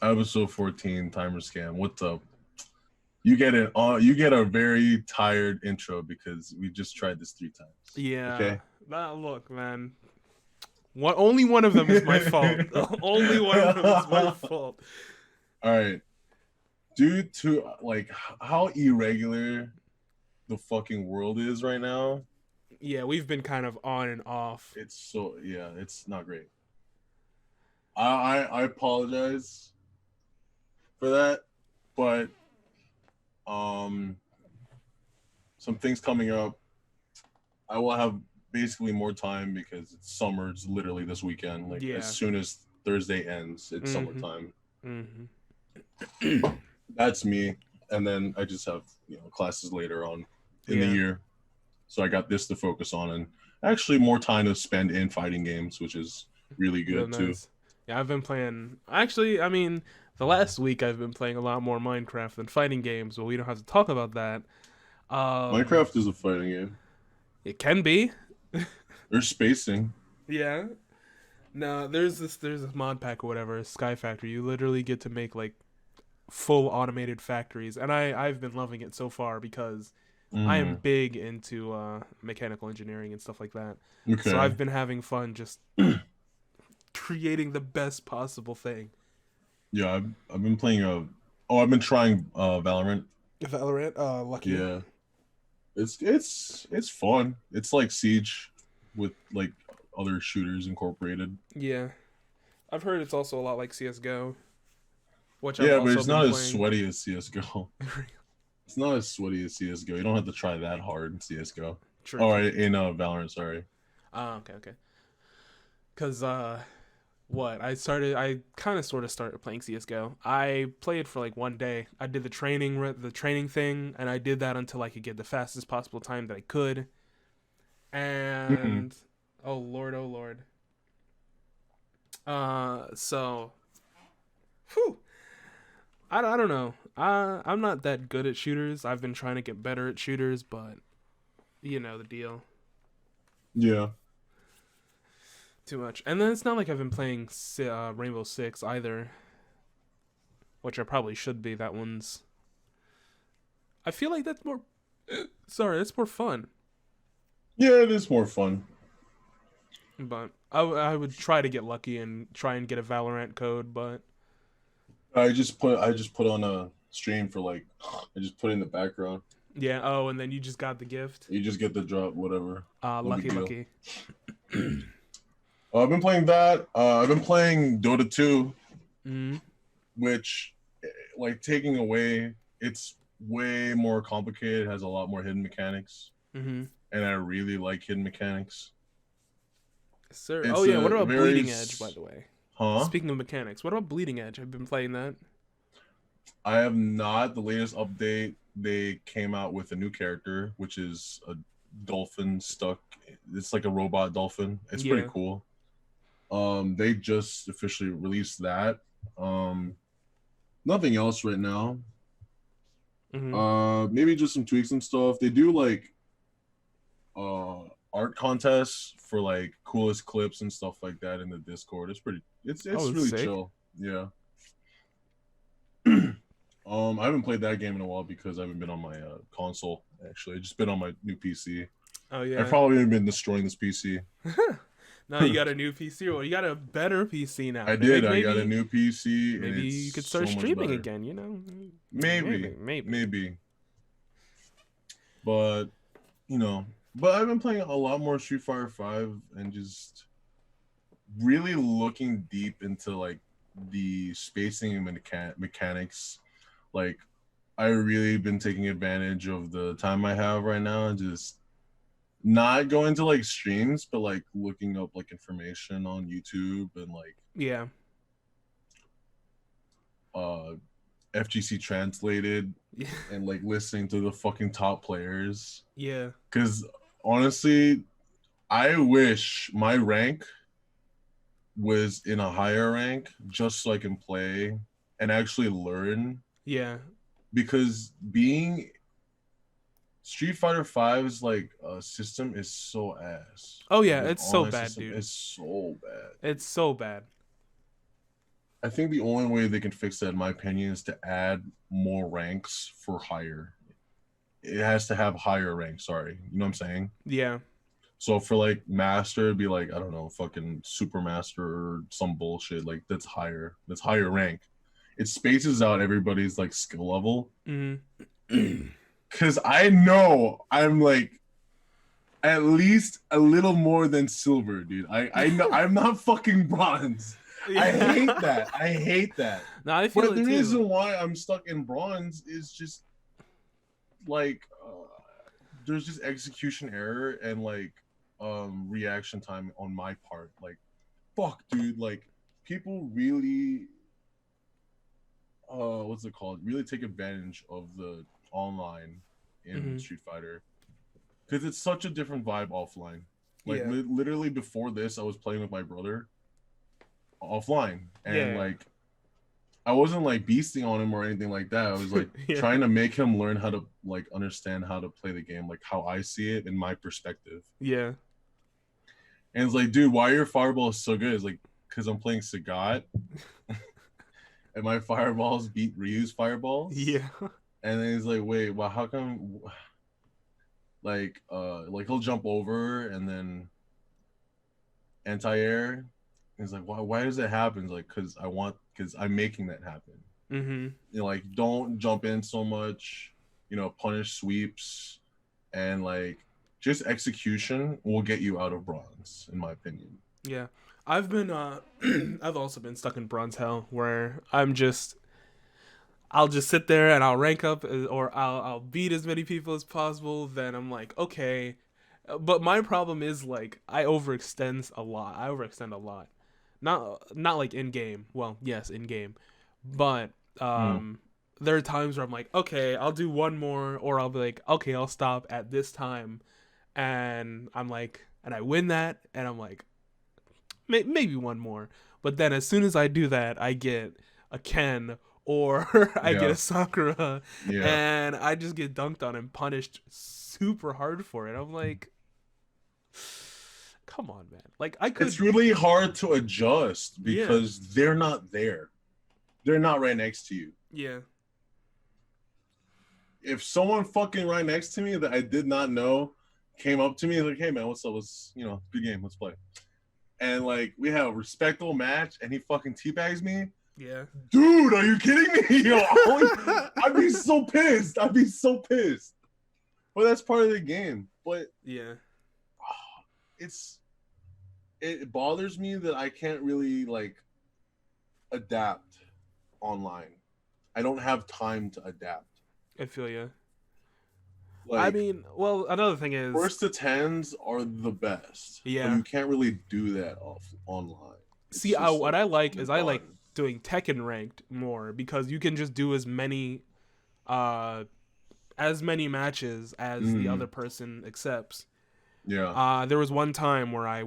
Episode 14 timer scam. What's up? You get it. You get a very tired intro because we just tried this 3 times. Yeah. Okay. Look, man. Only one of them is my fault. Only one of them is my fault. All right. Due to like how irregular the fucking world is right now, Yeah, we've been kind of on and off. it's not great. I apologize for that, but um some things coming up. I will have basically more time because it's summer. It's literally this weekend. Like as Yeah. soon as Thursday ends, it's Mm-hmm. summertime. Mm-hmm. That's me. And then I just have classes later on in the Yeah. year. So I got this to focus on and actually more time to spend in fighting games, which is really Real good too. nice. Yeah, I've been playing. Actually, I mean, the last week I've been playing a lot more Minecraft than fighting games, but we don't have to talk about that. Um, Minecraft is a fighting game. it can be. There's spacing. Yeah. No, there's this mod pack or whatever, Sky Factory. You literally get to make like full automated factories, and I've been loving it so far because I am Mm, big into mechanical engineering and stuff like that. So okay. I've been having fun just creating the best possible thing. Yeah, I've been playing I've been trying Valorant. Valorant, lucky. Yeah. It's fun. It's like Siege with like other shooters incorporated. Yeah, I've heard it's also a lot like CS:GO, which I've Yeah, but also it's been not as playing. sweaty as CS:GO. It's not as sweaty as CS:GO. You don't have to try that hard in CS:GO. True, All true. right, in Valorant, sorry. Okay, okay. Cause I kind of sort of started playing CS:GO. I played for like one day. I did the training thing, and I did that until I could get the fastest possible time that I could. Mm-hmm. And oh lord, oh lord. So, whew, I don't know. I'm not that good at shooters. I've been trying to get better at shooters, but you know the deal. Yeah. Too much. And then it's not like I've been playing Rainbow Six either, which I probably should be. That one's. I feel like that's more. Sorry, that's more fun. Yeah, it is more fun. But I would try to get lucky and try and get a Valorant code, but I just put on a stream for like I just put it in the background. yeah. Oh, and then you just got the gift. You just get the drop, whatever. No big Lucky, deal. lucky. I've been playing that. I've been playing Dota 2, Mm. which like taking away it's way more complicated, has a lot more hidden mechanics, Mm-hmm. and I really like hidden mechanics. Sir. Oh It's yeah. What a about very Bleeding Edge, by the way? huh? Speaking of mechanics, what about Bleeding Edge? I've been playing that. I have not. The latest update, they came out with a new character, which is a dolphin stuck. It's like a robot dolphin. It's pretty Yeah. cool. They just officially released that. Um, Nothing else right now. Mm-hmm. Maybe just some tweaks and stuff. They do like uh art contests for like coolest clips and stuff like that in the Discord. It's pretty. Oh, It's it's really sick. chill. Yeah. I haven't played that game in a while because I haven't been on my console. Actually, I just been on my new PC. Oh I've yeah. probably been destroying this PC. Now you got a new PC, or you got a better PC now. I did. Maybe, I got a maybe, new PC and maybe it's you could start so much streaming better. again. You know, Maybe, maybe. maybe, but but I've been playing a lot more Street Fighter Five and just really looking deep into like the spacing and mechanics. Like I really been taking advantage of the time I have right now and just not going to like streams, but like looking up like information on YouTube and like Yeah, uh FGC translated yeah, and like listening to the fucking top players. yeah, Because honestly, I wish my rank was in a higher rank just so I can play and actually learn. yeah. Because being Street Fighter Five's like system is so ass. Oh Like yeah, its it's so online bad, system dude. is so bad. It's so bad. I think the only way they can fix that, in my opinion, is to add more ranks for higher. It has to have higher ranks. Sorry, you know what I'm saying? Yeah. So for like master, it'd be like, I don't know, fucking super master or some bullshit like that's higher. That's higher rank. It spaces out everybody's like skill level. Mm-hmm. Cause I know I'm like at least a little more than silver, dude. I know I'm not fucking bronze. I hate Yeah. that. I hate that. No, I feel But it the too. reason why I'm stuck in bronze is just like there's just execution error and like reaction time on my part. Like fuck, dude. Like people really what's it called? Really take advantage of the online in Mm-hmm. Street Fighter because it's such a different vibe offline. Like Yeah. literally before this, I was playing with my brother offline, and Yeah. like I wasn't like beasting on him or anything like that. I was like Yeah. trying to make him learn how to like understand how to play the game, like how I see it in my perspective. Yeah. And it's like, dude, why are your fireballs so good? It's like, because I'm playing Sagat and my fireballs beat Ryu's fireballs. Yeah. And then he's like, wait, well, how come like he'll jump over and then anti-air. He's like, why does it happen? He's like, because I'm making that happen. Mm-hmm. You know, like don't jump in so much, you know, punish sweeps and like just execution will get you out of bronze, in my opinion. Yeah. I've been I've also been stuck in bronze hell where I'll just sit there and I'll rank up or I'll beat as many people as possible. Then I'm like, okay. But my problem is like I overextend a lot. I overextend a lot. Not like in game. Well, yes, in game. But Mm. there are times where I'm like, okay, I'll do one more, or I'll be like, okay, I'll stop at this time, and I'm like, and I win that, and I'm like, maybe one more. But then as soon as I do that, I get a Ken or I get Yeah, a Sakura, yeah. and I just get dunked on and punished super hard for it. I'm like, come on, man. Like I It's could, really hard to adjust yeah, because they're not there. They're not right next to you. yeah, If someone fucking right next to me that I did not know came up to me like, "Hey man, what's up? Let's good game. Let's play." And like we have a respectable match, and he fucking teabags me. yeah, Dude, are you kidding me? I'd be so pissed. I'd be so pissed. But that's part of the game. But yeah. it's it bothers me that I can't really like adapt online. I don't have time to adapt. I feel you. I Like mean, well, another thing is, first to tens are the best, but yeah. you can't really do that off online. It's See, just what like I like is I like done. doing Tekken ranked more because you can just do uh, as many matches as the other Mm, person accepts. yeah, There was one time where I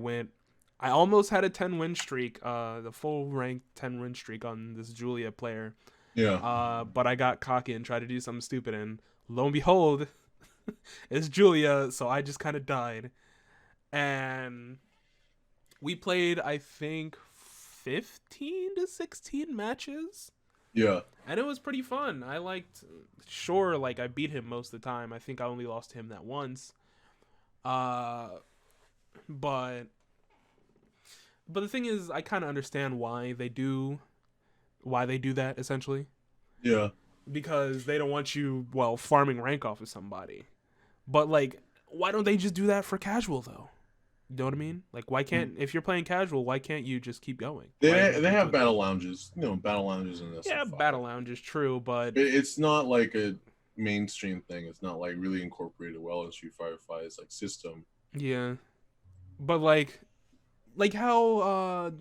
almost had a 10 win streak, the full ranked 10 win streak on this Julia player. yeah. But I got cocky and tried to do something stupid, and lo and behold, it's Julia. So I just kind of died, and we played, I think, 15 to 16 matches, Yeah. and it was pretty fun. I liked, sure, like I beat him most of the time. I think I only lost to him that once. Uh, but the thing is, I kind of understand why they do that essentially, Yeah. because they don't want you, well, farming rank off of somebody. But like, why don't they just do that for casual though? You know what I mean? Like, why can't, if you're playing casual, why can't you just keep going? Why does it have to They be have 2 and 3? battle lounges, battle lounges in Yeah, SF5. battle lounge is true, but It's not like a mainstream thing. It's not like really incorporated well in Street Fighter 5's like system. yeah, but like how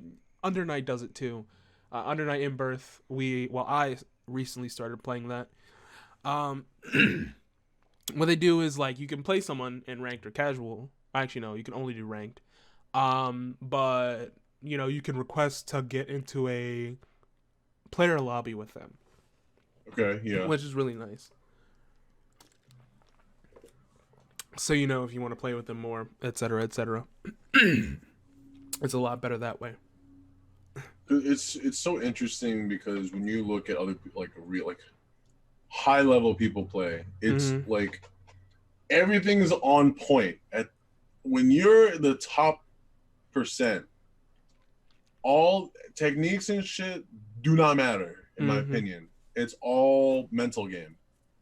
Under Night does it too. Under Night in Birth, I recently started playing that. Um, what they do is like you can play someone in ranked or casual. Actually, no, you can only do ranked. But you can request to get into a player lobby with them, Okay, yeah. which is really nice. So if you want to play with them more, etc., etc. It's a lot better that way. It's so interesting because when you look at other like real like high level people play, it's Mm-hmm. like everything's on point. At when you're the top percent, all techniques and shit do not matter in my Mm-hmm. opinion. It's all mental game.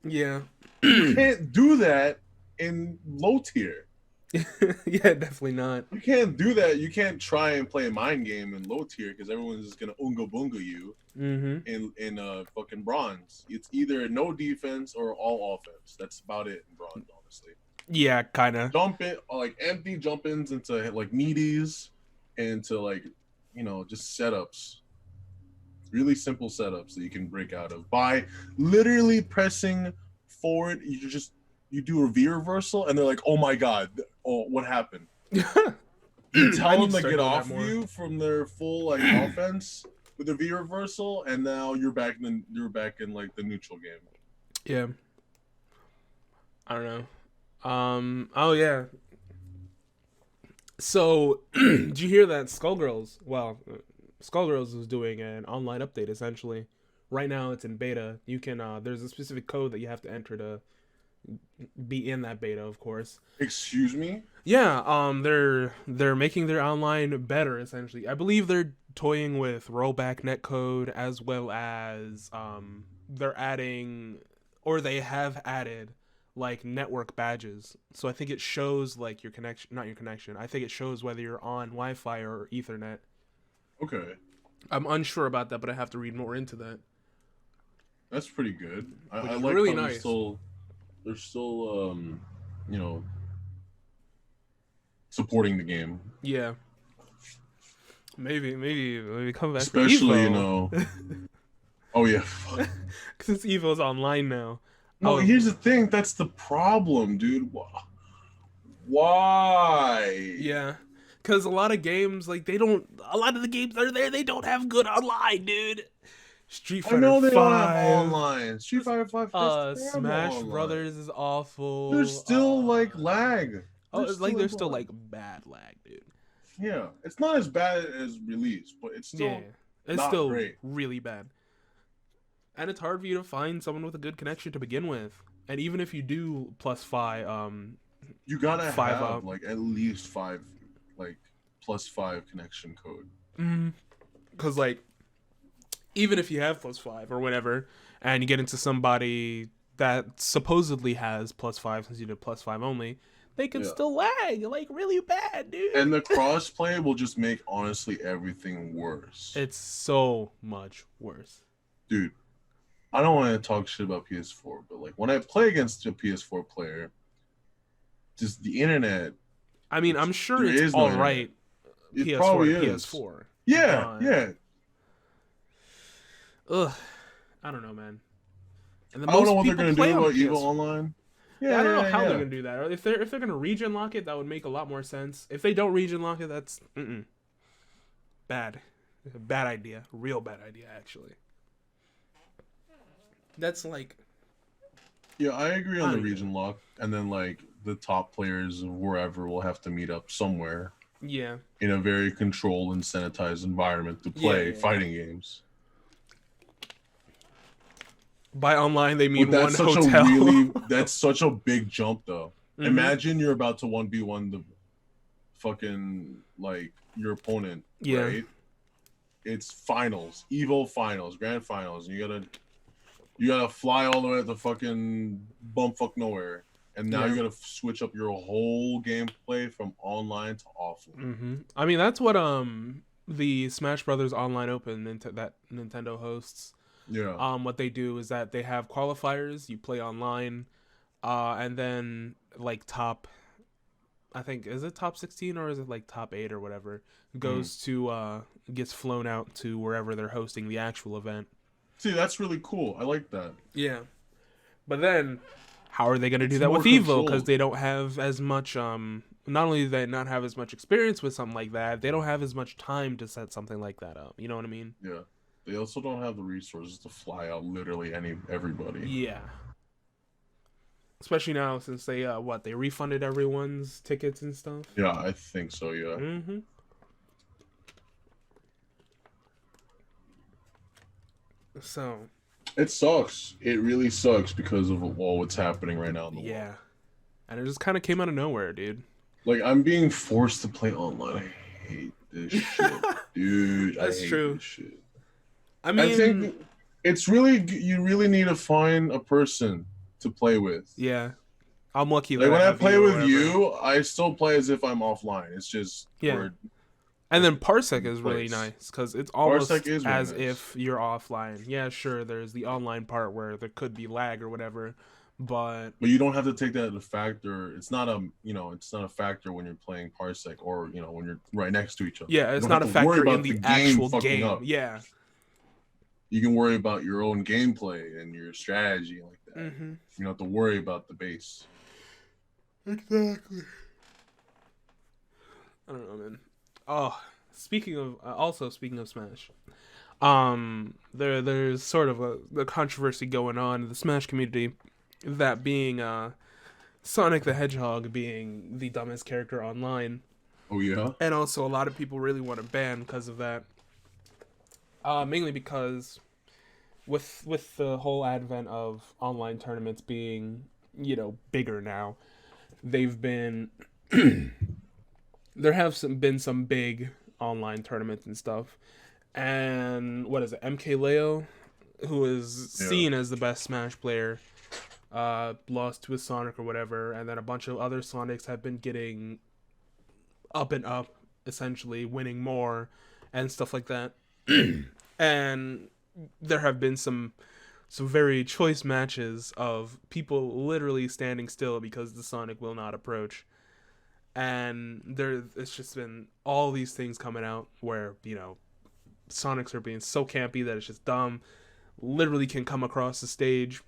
Yeah. You can't do that in low tier. Yeah, definitely not. You can't do that. You can't try and play a mind game in low tier because everyone's just gonna unga bunga you Mm-hmm. in fucking bronze. It's either no defense or all offense. That's about it in bronze, honestly. Yeah, kind of. Jump it like empty jump ins into like meaties, into like just setups, really simple setups that you can break out of by literally pressing forward. You do a V reversal and they're like, oh my god, oh what happened? You I tell need them to to start get doing that off of more. you from their full like offense with a V reversal, and now you're back in like the neutral game. Yeah. I don't know. Oh yeah. So, did you hear that Skullgirls? Well, Skullgirls is doing an online update essentially. Right now, it's in beta. You can there's a specific code that you have to enter to be in that beta, of course. Excuse me? Yeah, they're making their online better essentially. I believe they're toying with rollback netcode as well as they're adding or they have added like network badges. So I think it shows like your connection, not your connection. I think it shows whether you're on Wi-Fi or Ethernet. Okay. I'm unsure about that, but I have to read more into that. That's pretty good. Which I is like really how nice. they're still you know supporting the game. Yeah. Maybe come back for Especially, Evo. oh yeah. Since Evo's online now. No, Oh, here's the thing, that's the problem, dude. Why? yeah, because a lot of games like they don't. A lot of the games that are there, they don't have good online, dude. Street I Fighter know they don't have Five, online. Street Fighter 5 is terrible Smash online. Brothers is There's awful. still like lag. Oh, There's it's still like like there's still lag. like bad lag, dude. Yeah, it's not as bad as release, but it's Yeah, still it's not still great. really bad, and it's hard for you to find someone with a good connection to begin with. And even if you do plus You gotta five have up, like at least five, like +5 connection code. because like even if you have plus five or whatever, and you get into somebody that supposedly has plus five since you did plus five only, they can Yeah. still lag like really bad, dude. And the crossplay will just make honestly everything worse. It's so much worse. Dude, I don't want to talk shit about PS4, but like when I play against a PS4 player, just the internet, I mean, I'm sure there it's is no all internet. right. It PS4 probably to is. PS4. Yeah, But, yeah. ugh, I don't know, man. And the I don't know most what they're people gonna play do on about Evo PS4. Online. Yeah, I don't know how Yeah. they're gonna do that. Or if they're gonna region lock it, that would make a lot more sense. If they don't region lock it, that's bad, bad idea, real bad idea actually. That's like Yeah, I agree I on the don't get region lock, and then like the top players of wherever will have to meet up somewhere it. Yeah, in a very controlled and sanitized environment to play yeah. fighting games. By online they But mean one hotel. that's such a big jump though. Mhm. Imagine you're about to 1v1 the fucking like your opponent, Yeah. right? It's finals, Evo finals, grand finals, and you gotta fly all the way to fucking bumfuck nowhere. And now Yeah. you gotta switch up your whole gameplay from online to offline. I mean, that's what the Smash Brothers Online Open that Nintendo hosts. Yeah. What they do is that they have qualifiers. You play online, and then like top, I think is it top 16 or is it like top 8 or whatever goes to gets flown out to wherever they're hosting the actual event. See, that's really cool. I like that. Yeah, but then how are they going to do It's that more with Evo? Because controlled. they don't have as much. Not only do they not have as much experience with something like that, they don't have as much time to set something like that up. You know what I mean? Yeah. They also don't have the resources to fly out literally everybody. Yeah. Especially now since they refunded everyone's tickets and stuff. Yeah, I think so, yeah. So It sucks. It really sucks because of all what's happening right now in the world. yeah, and it just kind of came out of nowhere, dude. Like I'm being forced to play online. I hate this shit, dude. I That's hate true. this shit. I I mean, think it's really you really need to find a person to play with. yeah, I'm lucky Like that I when I have play you or with whatever. you, I still play as if I'm offline. It's just Yeah, we're and then Parsec in is really place. nice because it's Parsec almost is really as nice. if you're offline. Yeah, sure, there's the online part where there could be lag or whatever, but But you don't have to take that as a factor. It's not a it's not a factor when you're playing Parsec or when you're right next to each other. yeah, You it's don't have not a to worry factor in about the the game actual fucking game. up. Yeah. You can worry about your own gameplay and your strategy like that. Mm-hmm. You don't have to worry about the base. Exactly. I don't know, man. Oh, speaking of Smash, there's sort of the controversy going on in the Smash community, that being Sonic the Hedgehog being the dumbest character online, Oh yeah, and also a lot of people really want to ban because of that. Mainly because with the whole advent of online tournaments being bigger now, they've been there have been some big online tournaments and stuff. And what is it? MK Leo, who is yeah, seen as the best Smash player, lost to a Sonic or whatever, and then a bunch of other Sonics have been getting up and up, essentially winning more and stuff like that. And there have been some very choice matches of people literally standing still because the Sonic will not approach. And it's just been all these things coming out where Sonics are being so campy that it's just dumb. Literally can come across the stage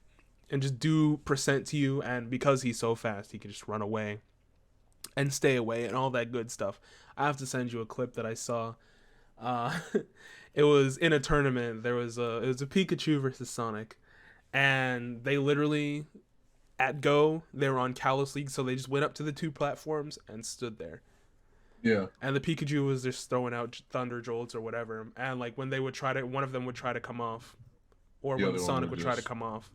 and just do percent to you, and because he's so fast, he can just run away and stay away and all that good stuff. I have to send you a clip that I saw. Uh, it was in a tournament. It was a Pikachu versus Sonic, and they literally at Go they were on Kalos League, so they just went up to the two platforms and stood there. yeah. And the Pikachu was just throwing out thunder jolts or whatever, and like when they would try to, one of them would try to come off, or The when the other one Sonic would would try to just come off,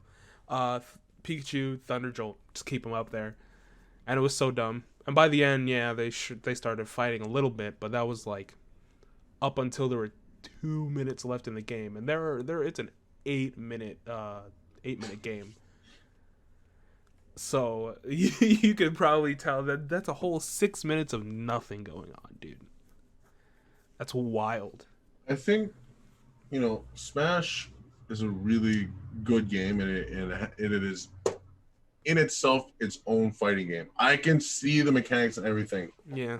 Pikachu thunder jolt, just keep him up there, and it was so dumb. And by the end, yeah, they started fighting a little bit, but that was like up until there were 2 minutes left in the game, and there it's an 8 minute game. So you could probably tell that that's a whole 6 minutes of nothing going on, dude. That's wild. I think Smash is a really good game, and it is in itself its own fighting game. I can see the mechanics and everything. Yeah.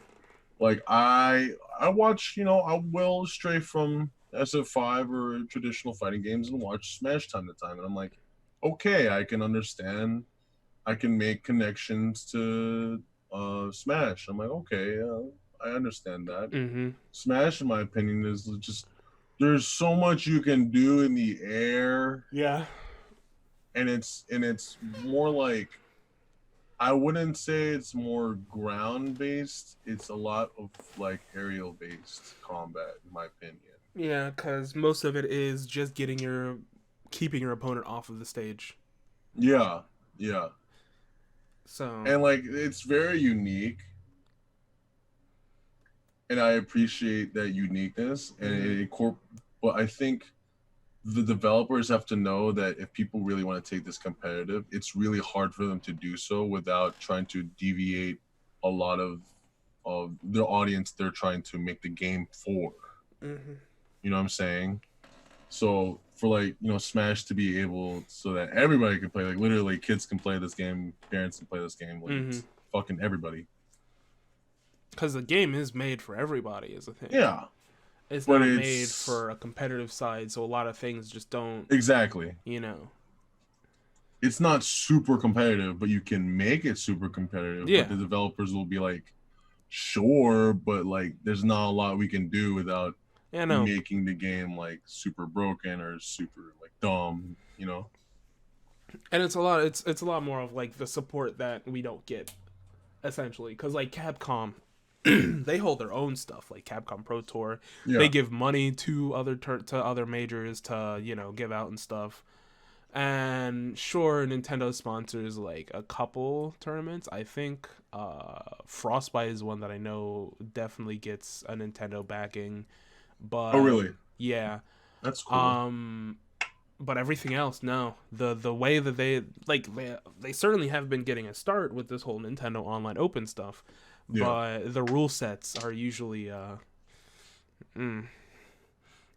Like I watch, I will stray from SF5 or traditional fighting games and watch Smash time to time, and I'm like, okay, I can understand. I can make connections to Smash. I'm like, okay, I understand that. Mm-hmm. Smash, in my opinion, is just there's so much you can do in the air, Yeah. and it's more like I wouldn't say it's more ground based. It's a lot of like aerial based combat, in my opinion. Yeah, because most of it is just keeping your opponent off of the stage. Yeah, yeah, So. and like it's very unique, and I appreciate that uniqueness. And Mm-hmm. but I think the developers have to know that if people really want to take this competitive, it's really hard for them to do so without trying to deviate a lot of the audience they're trying to make the game for. Mm-hmm. You know what I'm saying? So for like Smash to be able so that everybody can play, like literally kids can play this game, parents can play this game, like Mm-hmm. it's fucking everybody. Because the game is made for everybody, is the thing. Yeah, It's but not made it's for a competitive side, so a lot of things just don't, exactly. you know. It's not super competitive, but you can make it super competitive. Yeah. But the developers will be like, sure, but like there's not a lot we can do without Yeah, no. making the game like super broken or super like dumb. And it's a lot more of like the support that we don't get, essentially. Because like Capcom, they hold their own stuff like Capcom Pro Tour. They Yeah. give money to other majors to give out and stuff. And sure, Nintendo sponsors like a couple tournaments. I think Frostbite is one that I know definitely gets a Nintendo backing. Oh, But really? yeah, That's cool. um, but everything else, no. The way that they certainly have been getting a start with this whole Nintendo Online Open stuff, Yeah. but the rule sets are usually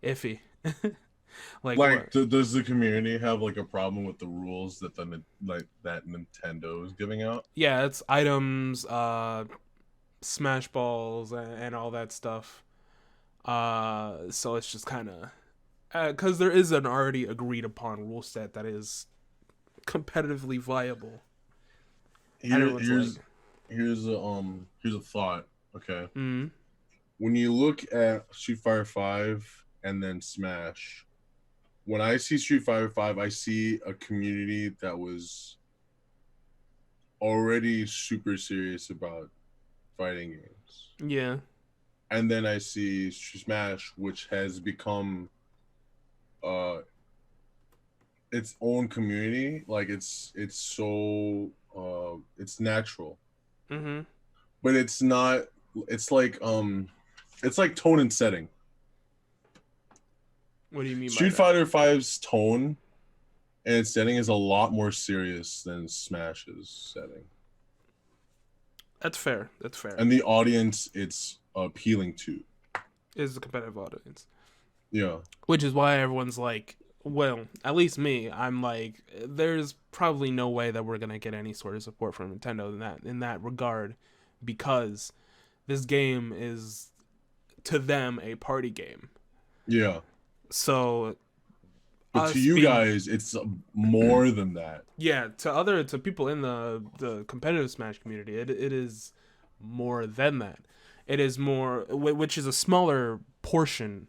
iffy. Like Like, what? does the community have like a problem with the rules that that Nintendo is giving out? Yeah, it's items, smash balls, and all that stuff. So it's just kind of because there is an already agreed upon rule set that is competitively viable, and Here, everyone's like, here's a thought. Okay, mm, when you look at Street Fighter Five and then Smash, when I see Street Fighter Five, I see a community that was already super serious about fighting games, yeah, and then I see Smash, which has become uh its own community. Like it's so it's natural, mm-hmm. but it's not. It's it's like tone and setting. What do you mean by Street that? Fighter V's tone and its setting is a lot more serious than Smash's setting, That's fair. That's fair. and the audience it's appealing to. Is the competitive audience, Yeah, which is why everyone's like, well, at least me. I'm like, there's probably no way that we're gonna get any sort of support from Nintendo in that regard, because this game is to them a party game. yeah. So But to us you being guys, it's more than that. yeah, to people in the competitive Smash community, it is more than that. It is more, which is a smaller portion,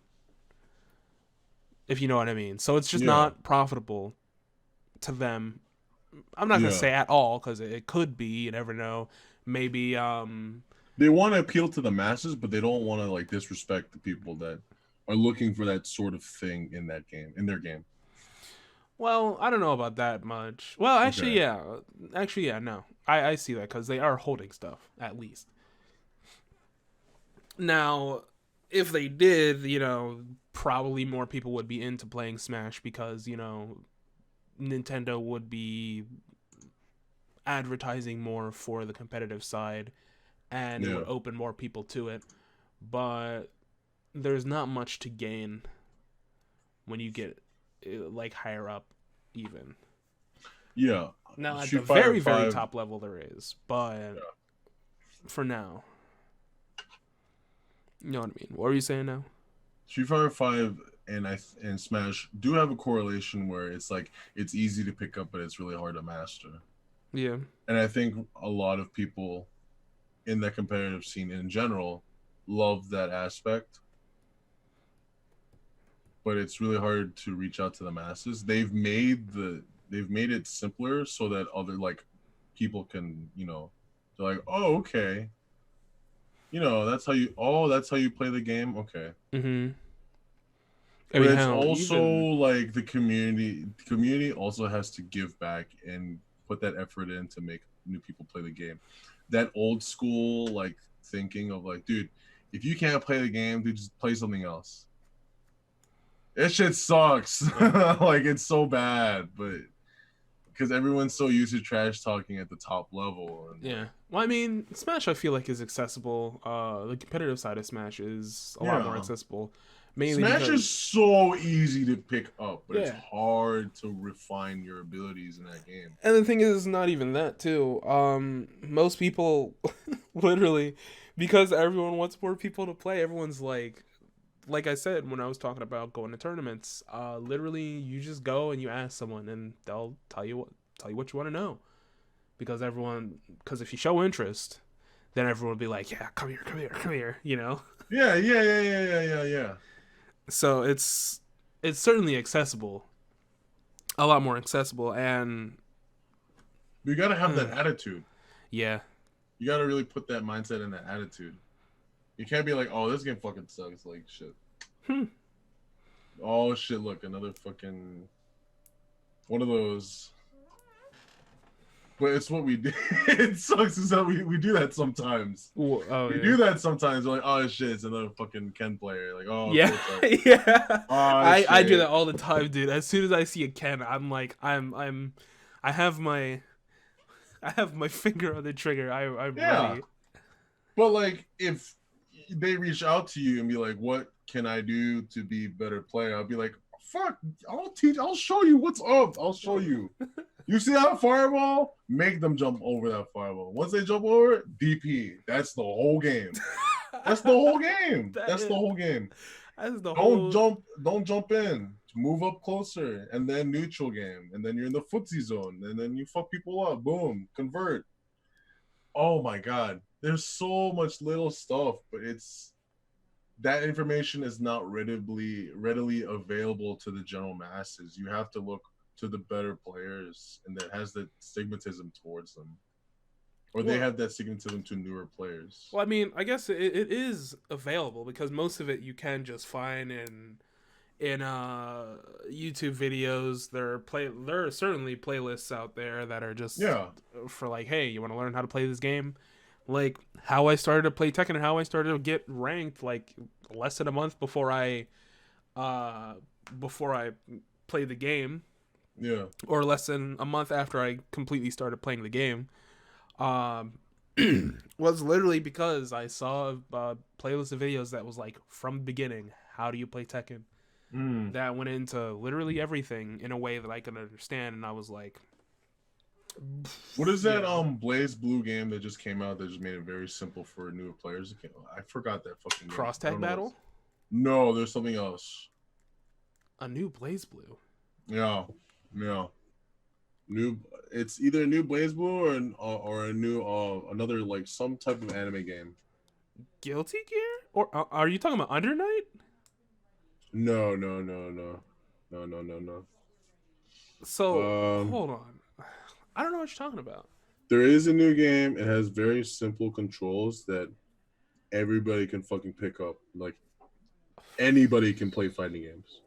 if you know what I mean. So it's just Yeah, not profitable to them. I'm not gonna yeah. say at all because it could be. You never know. Maybe They want to appeal to the masses, but they don't want to like disrespect the people that are looking for that sort of thing in that game, in their game. well, I don't know about that much. Well, actually, Okay. yeah, no, I see that because they are holding stuff at least. Now, if they did, probably more people would be into playing Smash because, Nintendo would be advertising more for the competitive side and it would Yeah. open more people to it. But there's not much to gain when you get like higher up, even. Yeah. Now, at the Street Fighter very, very 5. top level, there is. But for now, you know what I mean? What were you saying now? Street Fighter 5 and Smash do have a correlation where it's like it's easy to pick up, but it's really hard to master. Yeah. And I think a lot of people in the competitive scene in general love that aspect, but it's really hard to reach out to the masses. They've made it simpler so that other like people can, they're like, "Oh, okay. That's how you play the game." Okay. Mm-hmm. I But mean, it's hell, also even like the community also has to give back and put that effort in to make new people play the game. That old school like thinking of like, dude, if you can't play the game, dude, just play something else. That shit sucks. yeah. Like it's so bad, but because everyone's so used to trash talking at the top level and Yeah. like, Well, I mean, Smash I feel like is accessible. The competitive side of Smash is a lot more yeah. accessible, mainly Smash because is so easy to pick up, but it's yeah. hard to refine your abilities in that game. And the thing is, not even that too. Most people, literally, because everyone wants more people to play. Everyone's like I said when I was talking about going to tournaments. Literally, you just go and you ask someone, and they'll tell you what you want to know. Because if you show interest, then everyone will be like, yeah, come here, come here, come here. Yeah, yeah, yeah, yeah, yeah, yeah, yeah. So it's certainly accessible, a lot more accessible, and You gotta have that attitude. yeah, You gotta really put that mindset and that attitude. You can't be like, oh, this game fucking sucks. Like shit. Hmm. Oh shit! Look, another fucking one of those. But it's what we do. It sucks is that we do that sometimes. Oh, We yeah. do that sometimes. We're like, oh shit, it's another fucking Ken player. Like, oh, Yeah, cool, yeah. oh I do shit. that all the time, dude. As soon as I see a Ken, I'm like, I have my finger on the trigger. I'm Yeah, ready. but like if they reach out to you and be like, what can I do to be a better player? I'll be like, fuck, I'll show you what's up. I'll show you. You see that fireball? Make them jump over that fireball. Once they jump over it, DP. That's the whole game. That's the whole game. That's the whole game. That's the Don't whole. jump in. Move up closer, and then neutral game, and then you're in the footsie zone, and then you fuck people up. Boom, convert. Oh my god, there's so much little stuff, but it's that information is not readily available to the general masses. You have to look to the better players, and that has that stigmatism towards them, or they have that stigmatism to newer players. Well, I mean, I guess it is available because most of it you can just find in YouTube videos. There are certainly playlists out there that are just for like, hey, you want to learn how to play this game? Like how I started to play Tekken and how I started to get ranked like less than a month before I played the game. Yeah. Or less than a month after I completely started playing the game. Was literally because I saw a playlist of videos that was like from the beginning, how do you play Tekken? That went into literally everything in a way that I could understand, and I was like, what is that Blaze Blue game that just came out that just made it very simple for newer players? I forgot that fucking Cross Tag Battle? No, there's something else. A new Blaze Blue. Yeah. New. It's either a new Blaze Blue or a new another like some type of anime game. Guilty Gear? Or are you talking about Under Night? No. So hold on. I don't know what you're talking about. There is a new game. It has very simple controls that everybody can fucking pick up. Like anybody can play fighting games.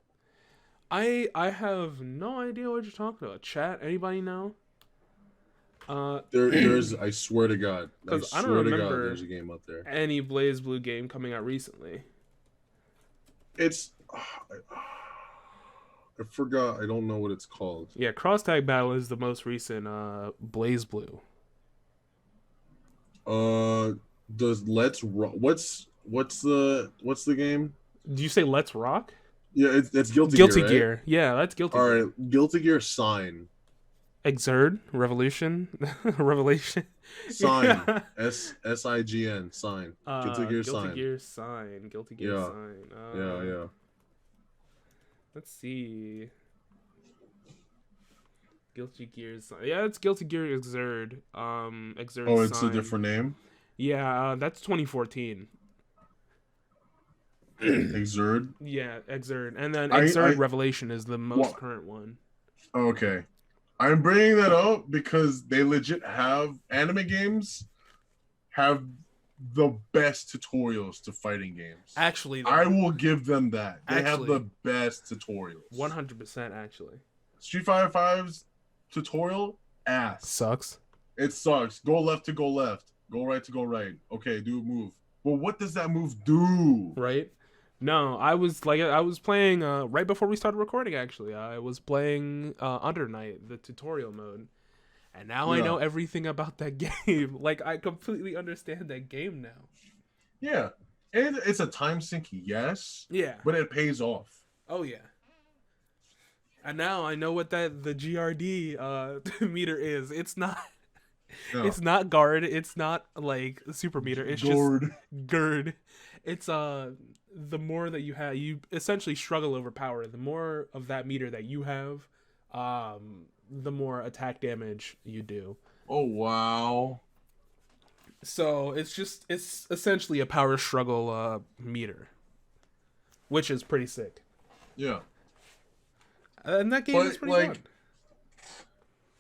I have no idea what you're talking about. Chat, anybody know? There's I swear to God. Because I don't remember there's a game out there. Any Blaze Blue game coming out recently. It's I forgot. I don't know what it's called. Yeah, Cross Tag Battle is the most recent Blaze Blue. Does Let's Rock? What's the game? Do you say Let's Rock? Yeah, it's Guilty Gear. Right? Yeah, that's Guilty Gear. All right, Guilty Gear Sign. Exerd Revolution Revelation Sign SIGN Sign Guilty Gear Sign Guilty Gear Sign. Yeah. Let's see. Guilty Gear Sign. Yeah, it's Guilty Gear Exerd. Exerd. Oh, it's Sign. a different name. Yeah, that's 2014. Exerd. Yeah, Exerd, and then Exerd Revelation is the most current one. Okay. I'm bringing that up because they legit have anime games have the best tutorials to fighting games. Actually, I will give them that. They have the best tutorials. 100% actually. Street Fighter 5's tutorial ass. Sucks. It sucks. Go left to go left. Go right to go right. Okay, do a move. But what does that move do? Right? No, I was playing right before we started recording. Actually, I was playing Under Night, the tutorial mode, and now I know everything about that game. Like I completely understand that game now. Yeah, it's a time sink, yes. Yeah, but it pays off. Oh yeah. And now I know what the GRD meter is. It's not. No. It's not guard. It's not like super meter. It's just gird. It's the more that you have, you essentially struggle over power. The more of that meter that you have, the more attack damage you do. Oh wow! So it's essentially a power struggle meter, which is pretty sick. Yeah. And that game is pretty fun.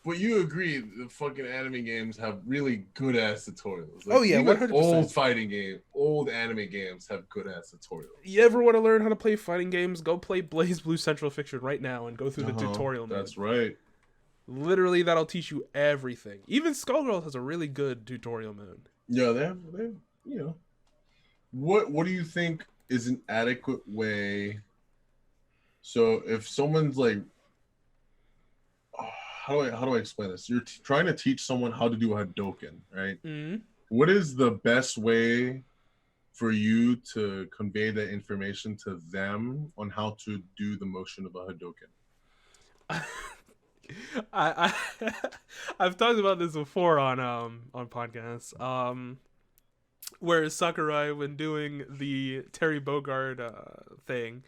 But you agree the fucking anime games have really good ass tutorials. Like, Oh yeah, even 100%. old anime games have good ass tutorials. You ever want to learn how to play fighting games? Go play Blaze Blue Central Fiction right now and go through the tutorial mode. That's right. Literally, that'll teach you everything. Even Skullgirls has a really good tutorial mode. Yeah, they you know. What do you think is an adequate way? So if someone's like, how do I explain this? You're trying to teach someone how to do a Hadoken, right? Mm-hmm. What is the best way for you to convey that information to them on how to do the motion of a Hadoken? I I've talked about this before on podcasts. Where Sakurai, when doing the Terry Bogard thing,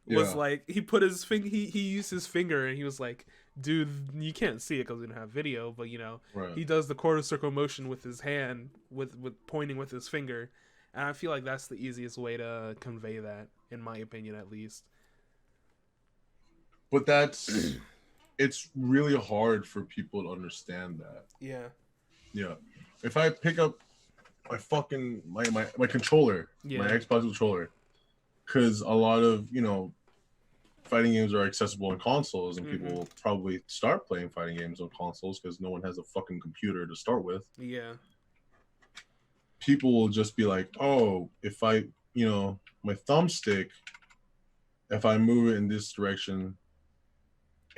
was Yeah, like he put his he used his finger and he was like, dude, you can't see it because we don't have video, but right. he does the quarter circle motion with his hand with pointing with his finger, and I feel like that's the easiest way to convey that, in my opinion, at least. But it's really hard for people to understand that. Yeah. Yeah. If I pick up my fucking my controller, my Yeah. Xbox controller, because a lot of fighting games are accessible on consoles, and people will probably start playing fighting games on consoles because no one has a fucking computer to start with. Yeah. People will just be like, oh, if I my thumbstick, if I move it in this direction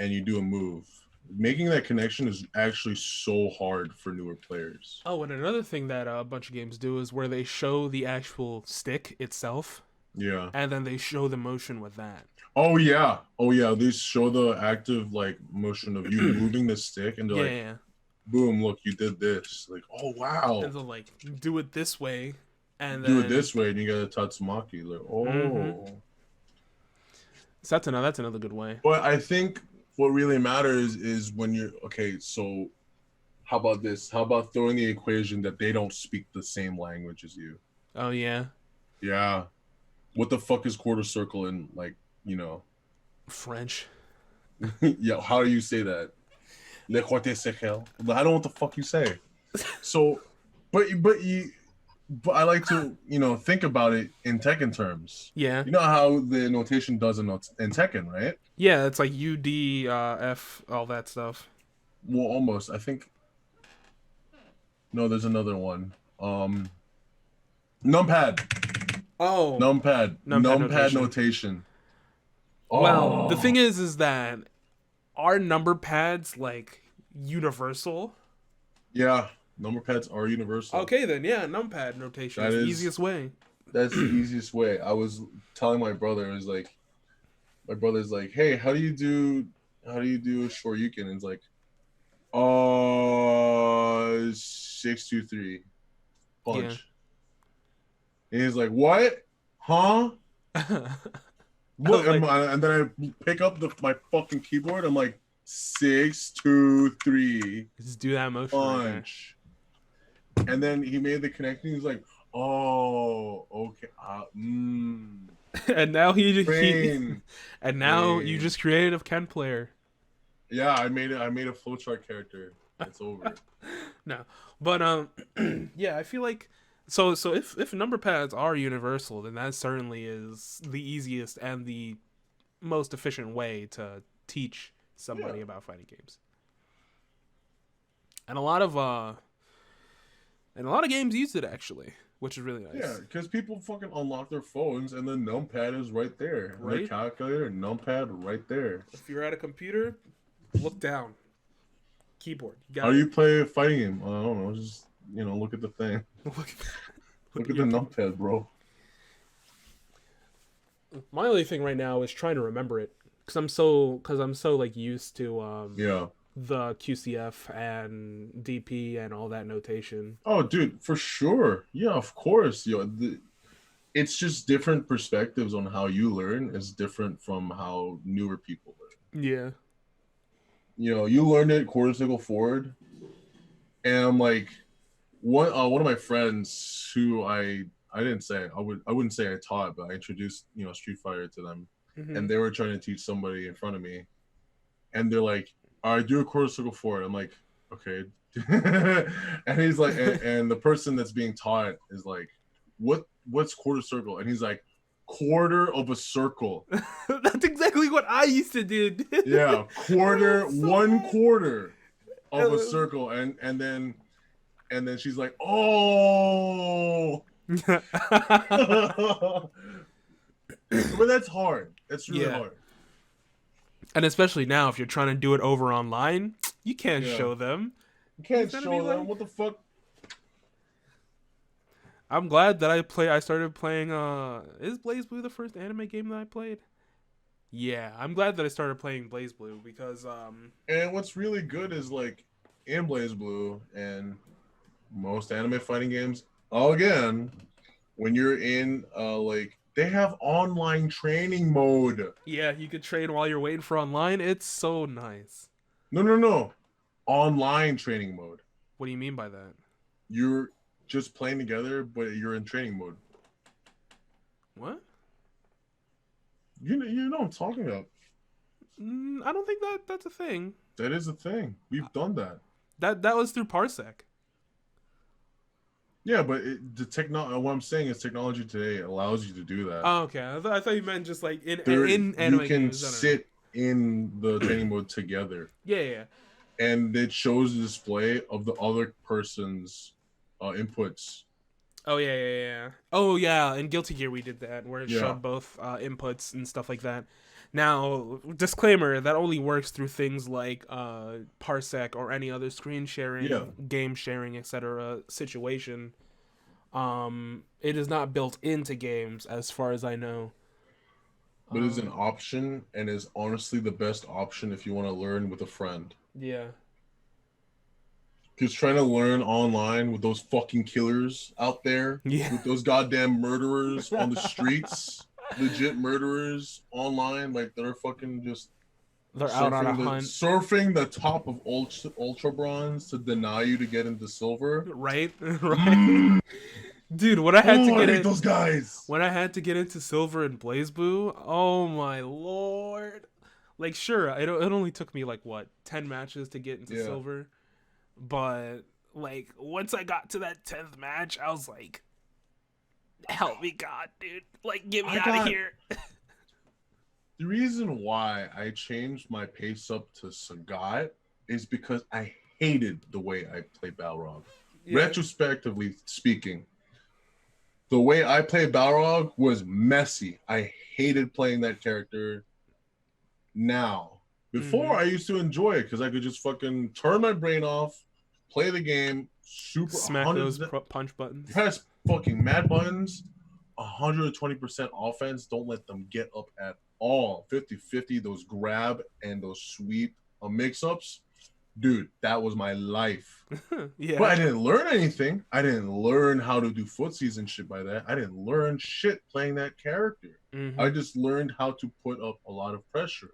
and you do a move, making that connection is actually so hard for newer players. Oh, and another thing that a bunch of games do is where they show the actual stick itself, Yeah. and then they show the motion with that. Oh yeah. Oh yeah. They show the active like motion of you moving the stick, and they're like, Yeah. boom, look, you did this. Like, oh wow. And they'll like do it this way, and Do then it this way, and you get a Tatsumaki. Like, oh. So that's another good way. But I think what really matters is when you're okay. So, how about this? How about throwing the equation that they don't speak the same language as you? Oh yeah. Yeah. What the fuck is quarter circle in French. Yeah, how do you say that? Le quartier circle. I don't know what the fuck you say. So, but I like to think about it in Tekken terms. Yeah. You know how the notation does in Tekken, right? Yeah, it's like UD, F, all that stuff. Well, almost. I think. No, there's another one. Numpad. Oh. Numpad notation. Well, the thing is that are number pads like universal? Yeah, number pads are universal. Okay, then yeah, numpad notation is the easiest way. That's the easiest way. I was telling my brother, my brother's like, hey, how do you do Shoryuken? And it's like, 623 punch. Yeah. And he's like, what? Huh? Look, like, and then I pick up my fucking keyboard. I'm like, 623 just do that motion punch. Right, and then he made the connection. He's like, oh, okay. And now you just created a Ken player. Yeah, I made a flowchart character. It's over. No, but yeah, I feel like so if number pads are universal, then that certainly is the easiest and the most efficient way to teach somebody about fighting games. And a lot of games use it actually, which is really nice. Yeah, because people fucking unlock their phones and the numpad is right there. Right? The calculator, numpad right there. If you're at a computer, look down. Keyboard. How do you play a fighting game? I don't know. Just look at the thing. look at the numpad, bro. My only thing right now is trying to remember it because I'm so like used to the QCF and DP and all that notation. Oh, dude, for sure. Yeah, of course. It's just different perspectives on how you learn is different from how newer people learn. Yeah. You learned it quarter circle forward, and I'm like, one of my friends who I wouldn't say I taught, but I introduced Street Fighter to them, and they were trying to teach somebody in front of me, and they're like, all right, do a quarter circle forward. I'm like, okay. And he's like, and the person that's being taught is like, what's quarter circle? And he's like, quarter of a circle. That's exactly what I used to do, dude. Yeah, quarter, So one bad. quarter of a circle, and then she's like, oh. But that's hard. That's really Yeah. hard. And especially now, if you're trying to do it over online, you can't Yeah, show them. you It's can't gonna be show them like, what the fuck. I'm glad that I started playing. Is Blaze Blue the first anime game that I played? Yeah, I'm glad that I started playing Blaze Blue because And what's really good is like in Blaze Blue and most anime fighting games, again, when you're in like they have online training mode. yeah, you could train while you're waiting for online. It's so nice. No. Online training mode. What do you mean by that? You're just playing together, but you're in training mode. What? You know what I'm talking about. I don't think that that's a thing. That is a thing. We've done that. That was through Parsec. Yeah, but what I'm saying is technology today allows you to do that. Oh, okay. I thought you meant just like There, in you anime can games. sit in the training mode together, Yeah. and it shows the display of the other person's inputs. Oh yeah. Oh yeah, in Guilty Gear we did that where it Yeah. showed both inputs and stuff like that. Now, disclaimer, that only works through things like Parsec or any other screen sharing, Yeah. game sharing, etc. situation. It is not built into games as far as I know. But it's an option, and is honestly the best option if you want to learn with a friend. Yeah. Because trying to learn online with those fucking killers out there, Yeah. with those goddamn murderers on the streets, legit murderers online, like they're fucking just They're out on a hunt. surfing the top of ultra bronze to deny you to get into silver. Right? Right. Dude, when I had to get those guys. When I had to get into silver and Blaze Blue, oh my lord. Like sure, it only took me like what, 10 matches to get into silver. But like once I got to that 10th match, I was like, help me God, dude. Like get me out of here. The reason why I changed my pace up to Sagat is because I hated the way I play Balrog. Yeah. Retrospectively speaking, the way I played Balrog was messy. I hated playing that character. Now, before I used to enjoy it because I could just fucking turn my brain off, play the game, smack those punch buttons, press fucking mad buttons, 120% offense. Don't let them get up at all. 50-50, those grab and those sweep mix-ups. Dude, that was my life. Yeah. But I didn't learn anything. I didn't learn how to do footsies and shit by that. I didn't learn shit playing that character. I just learned how to put up a lot of pressure.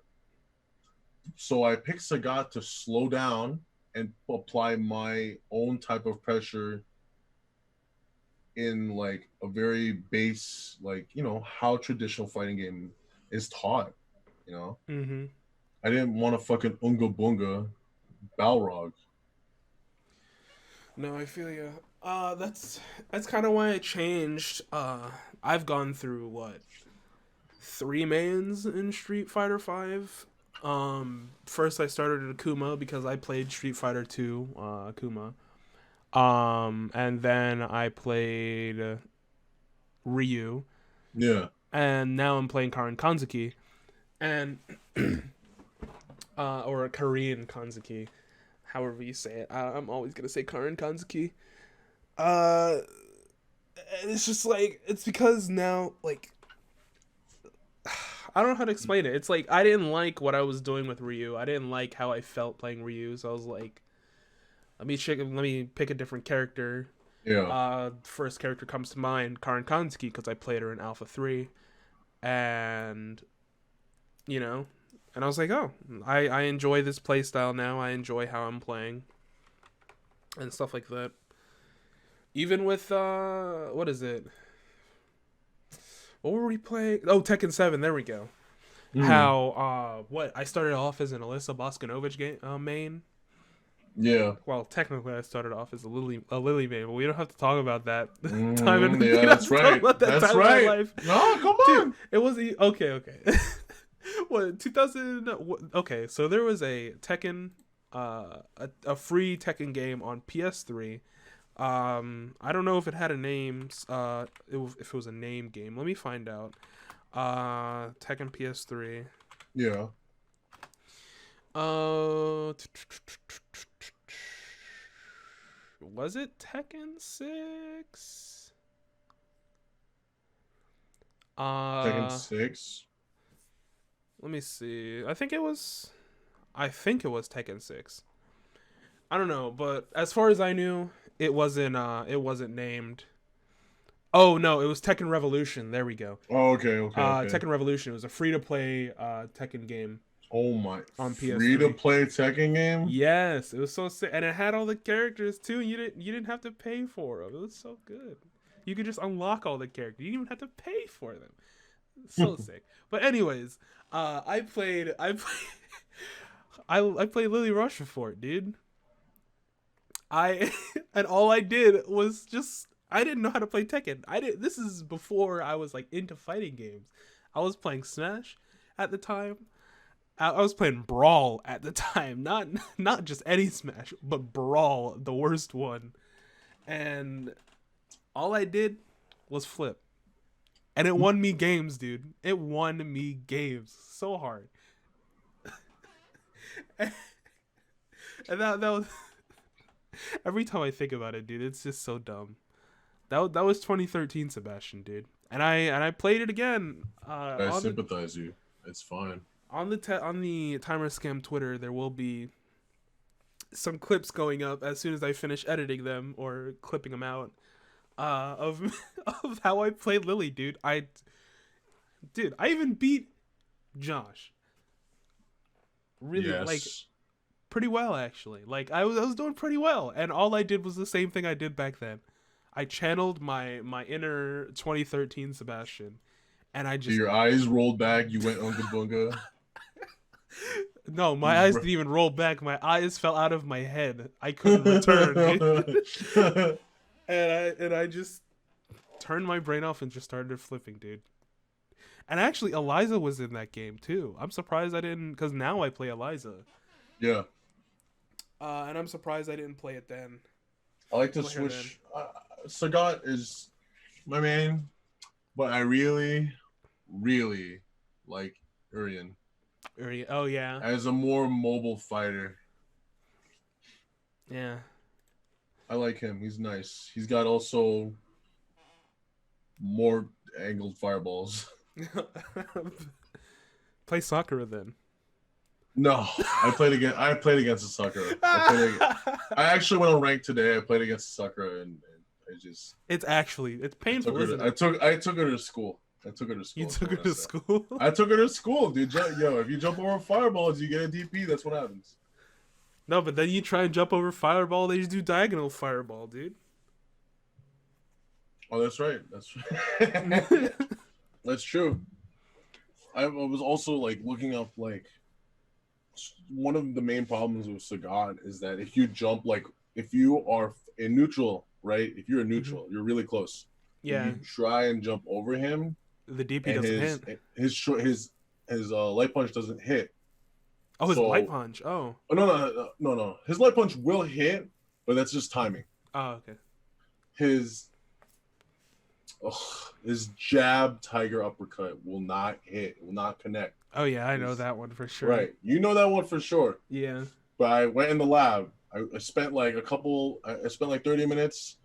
So I picked Sagat to slow down and apply my own type of pressure in like a very base, like, you know, how traditional fighting game is taught, you know? I didn't want to fucking Unga Bunga Balrog. No, I feel you. That's kind of why I changed. I've gone through what, 3 mains in Street Fighter 5. First I started at Akuma because I played Street Fighter 2 Akuma. And then I played Ryu. Yeah. And now I'm playing Karin Kanzuki. And or a Korean Kanzuki, however you say it. I'm always gonna say Karin Kanzuki. It's just like, it's because now, like, I don't know how to explain it. It's like I didn't like what I was doing with Ryu. I didn't like how I felt playing Ryu, so I was like, let me pick a different character. Yeah. First character comes to mind, Karin Kanzuki, because I played her in Alpha 3, and you know, and I was like, oh, I enjoy this playstyle now. I enjoy how I'm playing and stuff like that. Even with what is it? What were we playing? Oh, Tekken 7. There we go. Mm. how what I started off as an Alyssa Boskanovich main. Yeah. Well, technically, I started off as a Lily main, but we don't have to talk about that time. Mm, We yeah, don't have that's to talk right. about that That's time in my right. life, No, come dude. on. It was okay, okay. What 2000? Okay, so there was a Tekken, a free Tekken game on PS3. I don't know if it had a name. If it was a name game, let me find out. Tekken PS3. Yeah. Uh, was it Tekken 6? Tekken Uh, 6. let me see. I think it was Tekken 6. I don't know, but as far as I knew, it wasn't named. Oh no, it was Tekken Revolution. There we go. Oh, okay, okay, okay. Tekken Revolution. It was a free to play Tekken game Oh my, on free to PS3. play Tekken game? Yes, it was so sick, and it had all the characters too. You didn't have to pay for them. It was so good. You could just unlock all the characters. You didn't even have to pay for them. So sick. But anyways, I played Lily Rush before, dude. I and all I did was just I didn't know how to play Tekken. I did. This is before I was like into fighting games. I was playing Smash at the time. I was playing Brawl at the time, not just any Smash, but Brawl, the worst one. And all I did was flip, and it won me games, dude. It won me games so hard, and that was every time I think about it, dude. It's just so dumb. That was 2013, Sebastian, dude. And I played it again I sympathize you. It's fine. on the Timer Scam Twitter. There will be some clips going up as soon as I finish editing them or clipping them out of of how I played Lily, dude. I even beat Josh. Really, like Yes. pretty well actually. Like I was doing pretty well, and all I did was the same thing I did back then. I channeled my inner 2013 Sebastian, and I So just your eyes rolled back, you went Unga Bunga. no, my eyes You didn't even roll back. My eyes fell out of my head. I couldn't return, dude. And I just turned my brain off and just started flipping, dude. And actually, Eliza was in that game too. I'm surprised I didn't, because now I play Eliza. Yeah. And I'm surprised I didn't play it then. I like to Play her then. switch. Sagat is my main, but I really, really like Urian Oh yeah, as a more mobile fighter. yeah. I like him. He's nice. He's got also more angled fireballs. Play Sakura then. No, I played against a Sakura. I actually went on rank today. I played against a Sakura, and I just It's painful, isn't it? I took her to school. I took her to school. You took her to school. I took her to school, dude. Yo, if you jump over fireballs, you get a DP. That's what happens. No, but then you try and jump over fireball. They just do diagonal fireball, dude. Oh, that's right. That's right. That's true. I was also like looking up like one of the main problems with Sagat is that if you jump like if you are in neutral, right? If you're in neutral, you're really close. Yeah, You try and jump over him, the DP and doesn't hit. his light punch doesn't hit. Oh, his So light punch. Oh. oh, no. His light punch will hit, but that's just timing. Oh, okay. His his jab tiger uppercut will not hit. It will not connect. Oh yeah, I know that one for sure. Right. You know that one for sure. Yeah. But I went in the lab. I spent like I spent like 30 minutes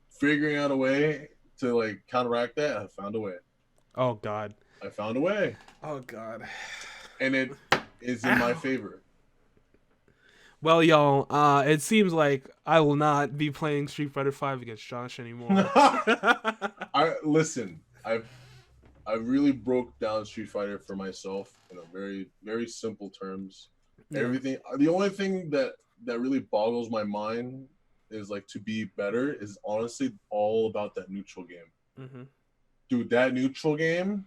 figuring out a way to like counteract that. I found a way. Oh god. I found a way. Oh god. And it is in my favor. Well, y'all, it seems like I will not be playing Street Fighter V against Josh anymore. I listen. I really broke down Street Fighter for myself in a very very simple terms. Yeah. Everything. The only thing that really boggles my mind is like to be better is honestly all about that neutral game. Mm-hmm. Dude, that neutral game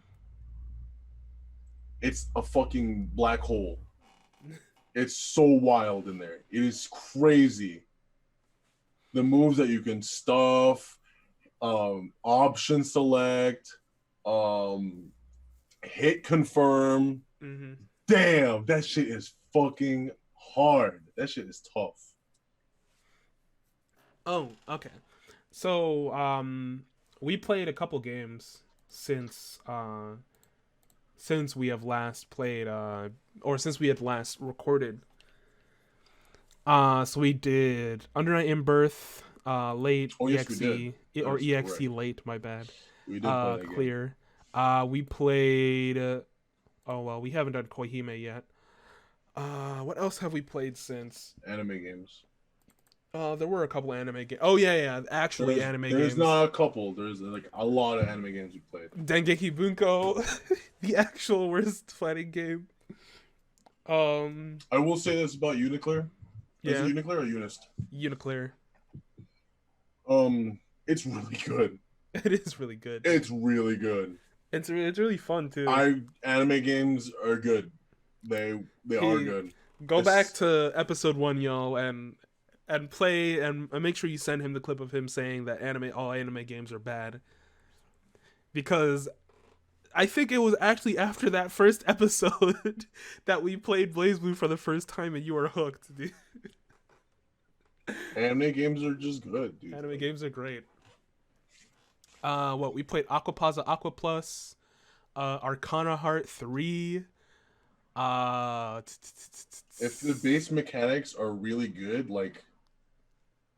it's a fucking black hole. It's so wild in there. It is crazy. The moves that you can stuff, option select, hit confirm. Mm-hmm. Damn, that shit is fucking hard. That shit is tough. Oh, okay. So, we played a couple games since we have last played, or since we had last recorded. So we did Under Night in Birth, late Oh, yes, we EXE, did. or That is EXE correct. late, my bad. We did play that game. Clear. We played, oh well, we haven't done Koihime yet. What else have we played since? Anime games. There were a couple anime games. Oh yeah, actually anime games. There's not a couple. There's like a lot of anime games we played. Dengeki Bunko, the actual worst fighting game. I will say this about Uniclear. Yeah. Is it Uniclear or Unist? Uniclear. It's really good. It is really good. It's really good. It's really fun too. Anime games are good. They are good. Go back to episode 1, y'all, and play and make sure you send him the clip of him saying that all anime games are bad. Because I think it was actually after that first episode that we played BlazBlue for the first time and you were hooked, dude. Anime games are just good, dude. Anime games are great. We played Aquapaza Aqua Plus, Arcana Heart 3. If the base mechanics are really good, like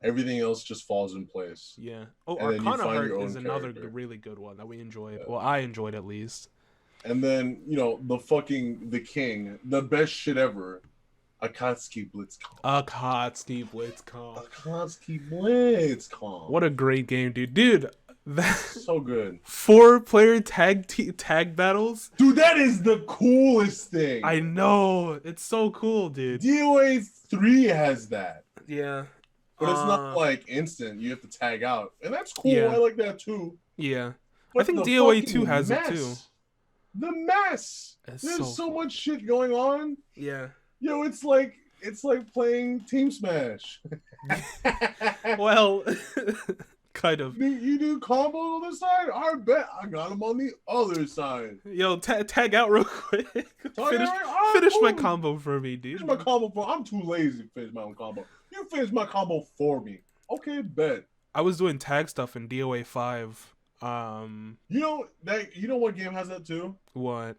everything else just falls in place. Yeah. Oh, And then you Arcana find Heart your own is another character. really good one that we enjoyed. Yeah. Well, I enjoyed at least. And then, the king, the best shit ever, Akatsuki Blitzcom. Akatsuki Blitzcom. Akatsuki Blitzcom. What a great game, dude. Dude, That's so good. 4-player tag battles. Dude, that is the coolest thing. I know. It's so cool, dude. DOA 3 has that. Yeah. But it's not like instant. You have to tag out. And that's cool. Yeah. I like that too. Yeah. But I think the DOA fucking 2 has mess. it too. The mess. It's There's so cool. much shit going on. Yeah. It's like playing Team Smash. Well, kind of. You do combos on the side? I bet I got them on the other side. Yo, tag out real quick. Finish my combo for me, dude. Finish my combo I'm too lazy to finish my own combo. You finish my combo for me. Okay, bet. I was doing tag stuff in DOA 5. You know what game has that too? What?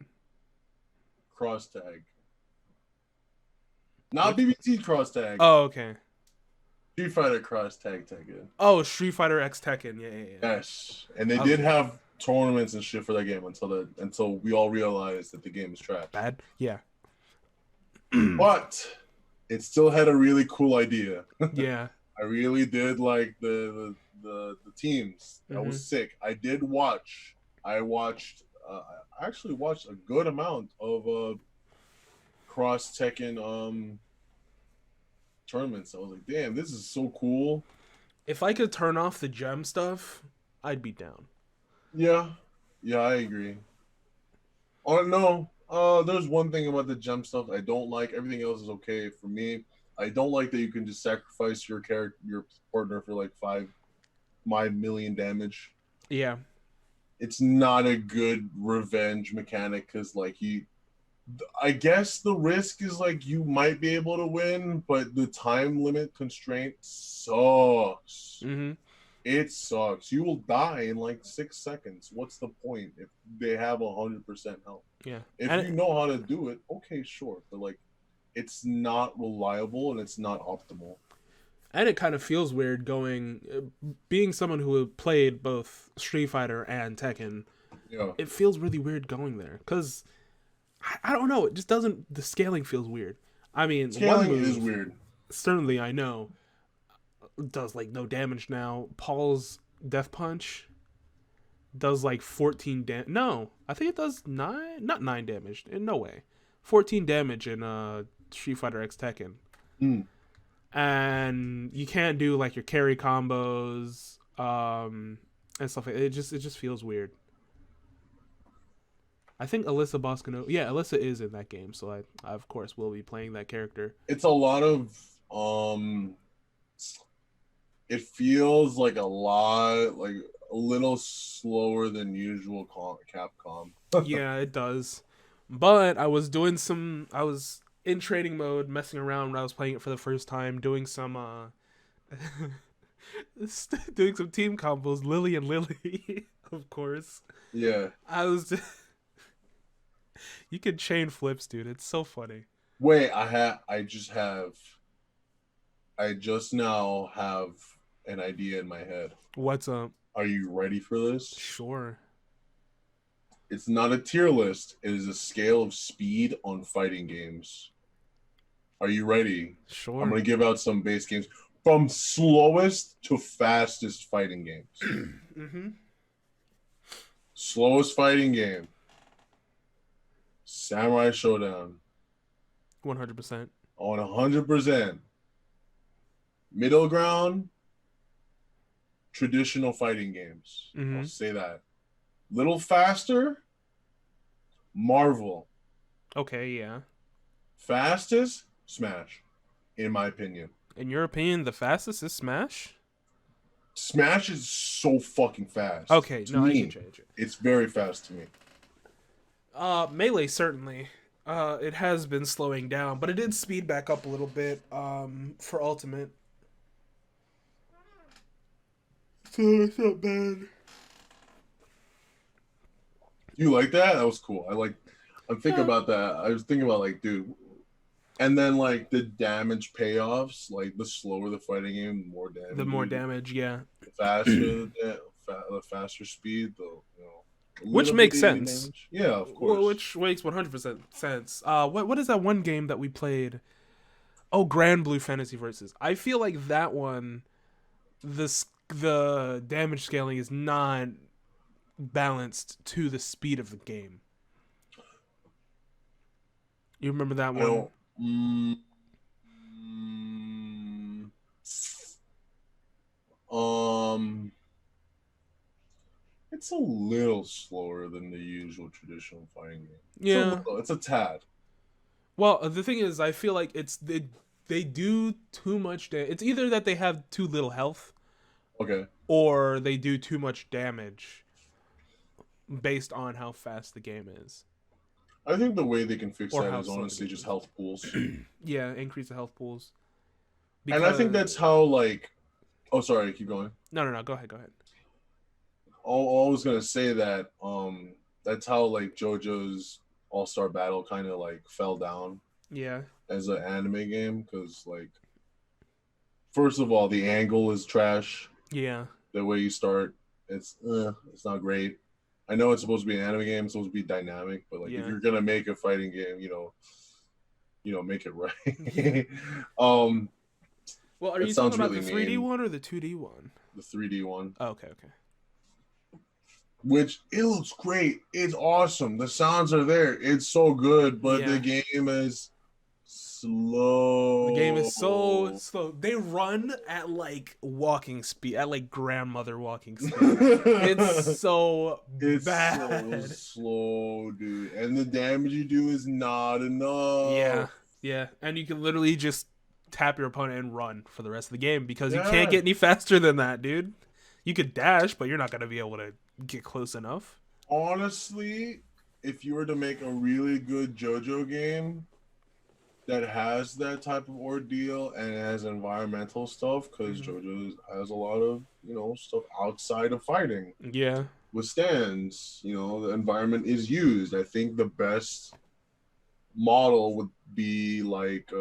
Cross tag. Not BBT cross tag. Oh, okay. Street Fighter cross tag Tekken. Oh, Street Fighter X Tekken. Yeah. Yes, and they did have tournaments and shit for that game until we all realized that the game is trash. Bad. Yeah. But it still had a really cool idea. Yeah. I really did like the teams. That was sick. I actually watched a good amount of cross Tekken tournaments. I was like, damn, this is so cool. If I could turn off the gem stuff, I'd be down. Yeah, I agree. Oh no, there's one thing about the gem stuff I don't like. Everything else is okay for me. I don't like that you can just sacrifice your partner for like 5 million damage. Yeah. It's not a good revenge mechanic because I guess the risk is like you might be able to win, but the time limit constraint sucks. Mm-hmm. It sucks. You will die in like 6 seconds. What's the point if they have 100% health? Yeah. If you know how to do it, okay, sure. But it's not reliable and it's not optimal. And it kind of feels weird being someone who played both Street Fighter and Tekken. Yeah. It feels really weird going there because I don't know. It just doesn't. The scaling feels weird. I mean, scaling one move, is weird. Certainly, I know. Does no damage now. Paul's Death Punch does 14 damage. No, I think it does 9. Not 9 damage. In no way. 14 damage in Street Fighter X Tekken. And you can't do your carry combos and stuff like that. It just feels weird. I think Alyssa Boscano. Yeah, Alyssa is in that game, so I of course will be playing that character. It's a lot of it feels like a lot like a little slower than usual Capcom. Yeah, it does. But I was in trading mode, messing around when I was playing it for the first time, doing some doing some team combos, Lily and Lily, of course. Yeah. I was you can chain flips, dude. It's so funny. Wait, I just now have an idea in my head. What's up? Are you ready for this? Sure. It's not a tier list. It is a scale of speed on fighting games. Are you ready? Sure. I'm going to give out some base games from slowest to fastest fighting games. Mm-hmm. Slowest fighting game. Samurai Showdown. 100%. On 100%. Middle ground. Traditional fighting games. Mm-hmm. I'll say that. Little faster. Marvel. Okay, yeah. Fastest. Smash. In my opinion. In your opinion, the fastest is Smash? Smash is so fucking fast. Okay, to no, me, I can change it. It's very fast to me. Melee certainly. It has been slowing down, but it did speed back up a little bit. For Ultimate. So it's not bad. You like that? That was cool. I'm thinking about that. I was thinking about like, dude, and then like the damage payoffs, like the slower the fighting game, the more damage. The more damage, yeah. The faster, the faster speed, Which makes sense. Damage. Yeah, of course. Which makes 100% sense. What is that one game that we played? Oh, Grand Blue Fantasy Versus. I feel like that one, the damage scaling is not balanced to the speed of the game. You remember that one? It's a little slower than the usual traditional fighting game. Yeah, it's a tad. Well, the thing is, I feel like they do too much damage. It's either that they have too little health, okay, or they do too much damage based on how fast the game is. I think the way they can fix that is honestly just health pools. Yeah, increase the health pools. And I think that's how like. Oh, sorry. Keep going. No. Go ahead. I was gonna say that that's how like JoJo's All-Star Battle kind of like fell down. Yeah. As an anime game, because like, first of all, the angle is trash. Yeah. The way you start, it's not great. I know it's supposed to be an anime game, it's supposed to be dynamic, but like if you're gonna make a fighting game, make it right. Well, are you talking about the 3D one or the 2D one? The 3D one. Oh, okay. Which it looks great. It's awesome. The sounds are there. It's so good, but the game is slow. The game is so slow. They run at like walking speed, at like grandmother walking speed. It's so bad. So slow, dude. And the damage you do is not enough. Yeah. And you can literally just tap your opponent and run for the rest of the game because you can't get any faster than that, dude. You could dash, but you're not going to be able to get close enough. Honestly, if you were to make a really good JoJo game that has that type of ordeal and has environmental stuff, because JoJo has a lot of, stuff outside of fighting. Yeah. With stands, the environment is used. I think the best model would be like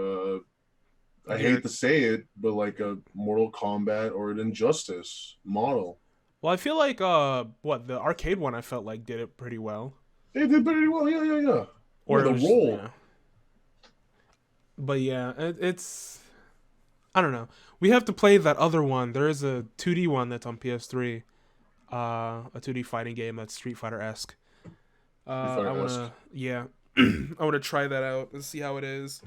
I hate to say it, but like a Mortal Kombat or an Injustice model. Well, I feel like the arcade one I felt like did it pretty well. They did pretty well, yeah. Or the roll. Yeah. But yeah, it's I don't know. We have to play that other one. There is a 2D one that's on PS3. A 2D fighting game that's Street Fighter-esque. I wanna try that out and see how it is.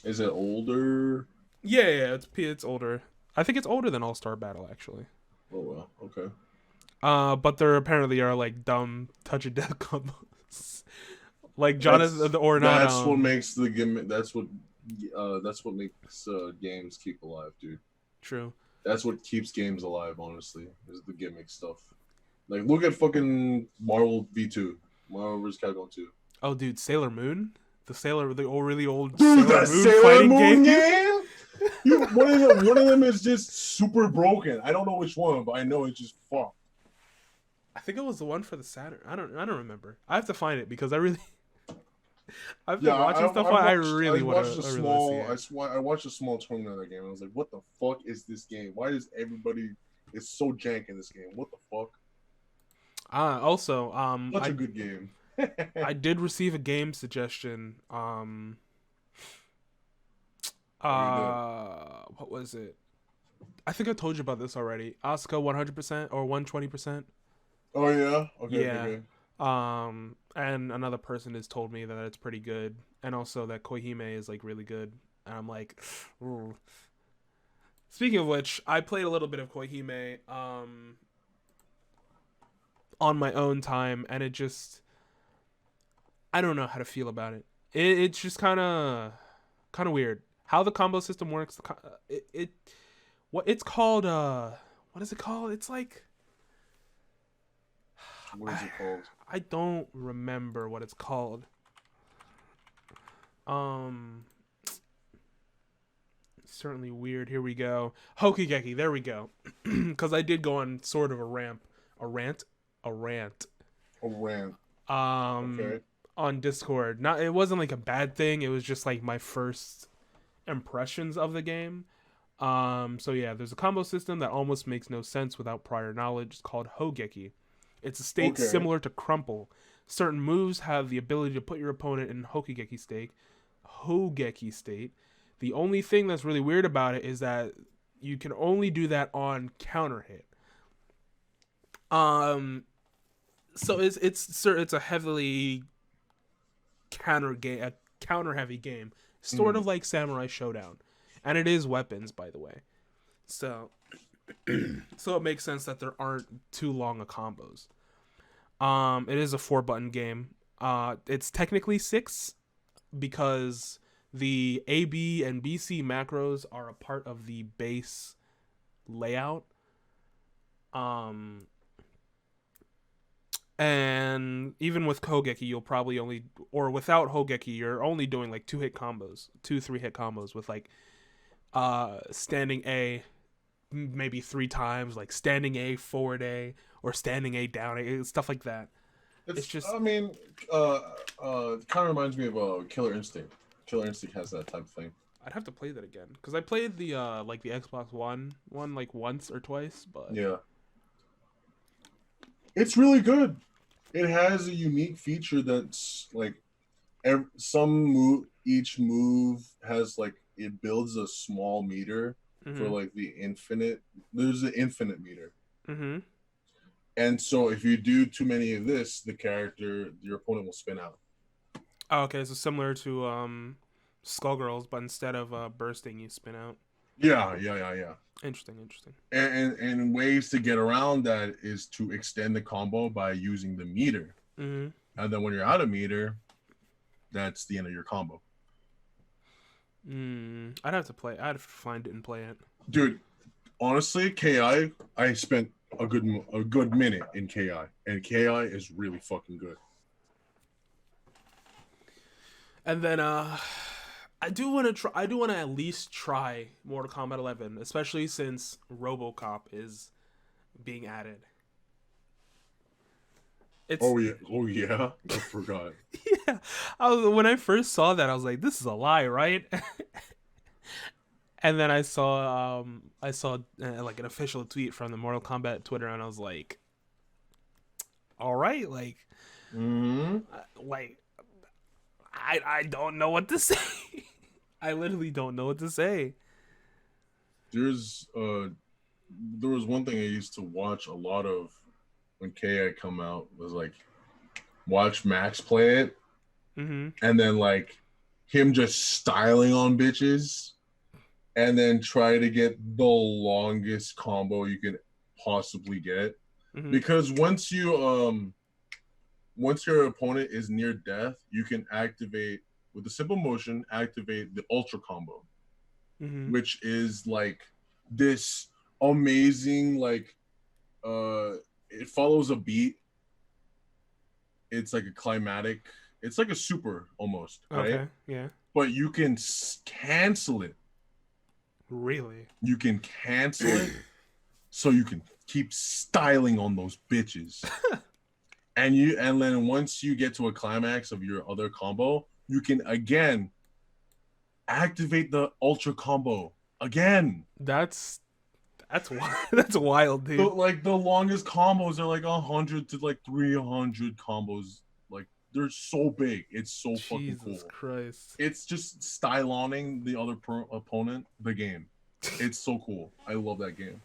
Is it older? Yeah, it's older. I think it's older than All-Star Battle, actually. Oh, well, okay. But there apparently are, like, dumb touch-of-death combos. Like Jonathan or not. That's what makes the gimmick. That's what makes games keep alive, dude. True. That's what keeps games alive. Honestly, is the gimmick stuff. Like, look at fucking Marvel V2, Marvel vs. Capcom 2. Oh, dude, Sailor Moon, the old, really old Dude, Sailor that Moon Sailor fighting Moon game. one of them is just super broken. I don't know which one, but I know it's just fucked. I think it was the one for the Saturn. I don't remember. I have to find it because I really. I've been watching stuff. I really want to see it. I watched a small tournament of that game. And I was like, "What the fuck is this game? Why does everybody is so jank in this game? What the fuck?" Also, such a good game. I did receive a game suggestion. What was it? I think I told you about this already. Asuka 100% or 120%. Oh yeah. Okay. Yeah. Okay. And another person has told me that it's pretty good, and also that Koihime is like really good. And I'm like, ooh. Speaking of which, I played a little bit of Koihime on my own time, and it just, I don't know how to feel about it. It's just kind of weird how the combo system works. What it's called? What is it called? It's like, what is it called? I don't remember what it's called. Certainly weird. Here we go. Hokigeki. There we go. Because I did go on sort of a rant. Okay. On Discord. It wasn't like a bad thing. It was just like my first impressions of the game. So yeah, there's a combo system that almost makes no sense without prior knowledge. It's called Hogeki. It's a state similar to Crumple. Certain moves have the ability to put your opponent in Hogeki state. The only thing that's really weird about it is that you can only do that on counter hit. So it's a heavily counter heavy game, sort of like Samurai Showdown, and it is weapons, by the way. So it makes sense that there aren't too long of combos. It is a 4-button game. It's technically 6 because the A, B, and BC macros are a part of the base layout. And even with Hogeki, you'll probably only, or without Hogeki, you're only doing like 2-3 hit combos with like standing A maybe 3 times, like standing A, forward A, or standing A, down A, stuff like that. It's just, I mean, it kind of reminds me of Killer Instinct. Killer Instinct has that type of thing. I'd have to play that again because I played the like the Xbox One like once or twice, but yeah, it's really good. It has a unique feature that's like each move has like, it builds a small meter for like the infinite. There's an infinite meter. Mm-hmm. And so if you do too many of this, your opponent will spin out. Oh, okay, so similar to Skullgirls, but instead of bursting, you spin out. Yeah. Interesting. And ways to get around that is to extend the combo by using the meter. Mm-hmm. And then when you're out of meter, that's the end of your combo. I'd have to find it and play it. Dude, honestly, KI, I spent a good minute in KI, and KI is really fucking good. And then I do want to at least try Mortal Kombat 11, especially since RoboCop is being added. Oh yeah, I forgot. Yeah, when I first saw that, I was like, "This is a lie, right?" And then I saw like an official tweet from the Mortal Kombat Twitter, and I was like, "All right, like, like I don't know what to say." I literally don't know what to say. There was one thing I used to watch a lot of when KI come out, was like watch Max play it, and then like him just styling on bitches, and then try to get the longest combo you can possibly get. Because once you once your opponent is near death, you can activate with a simple motion, activate the ultra combo, which is like this amazing, like it follows a beat. It's like a climatic. It's like a super almost, right? Okay, yeah. But you can cancel it. Really? You can cancel it so you can keep styling on those bitches. And then once you get to a climax of your other combo, you can again activate the ultra combo again. That's wild. That's wild, dude. So, like the longest combos are like 100 to like 300 combos. Like they're so big. It's so fucking cool. Jesus Christ. It's just styloning the other opponent the game. It's so cool. I love that game.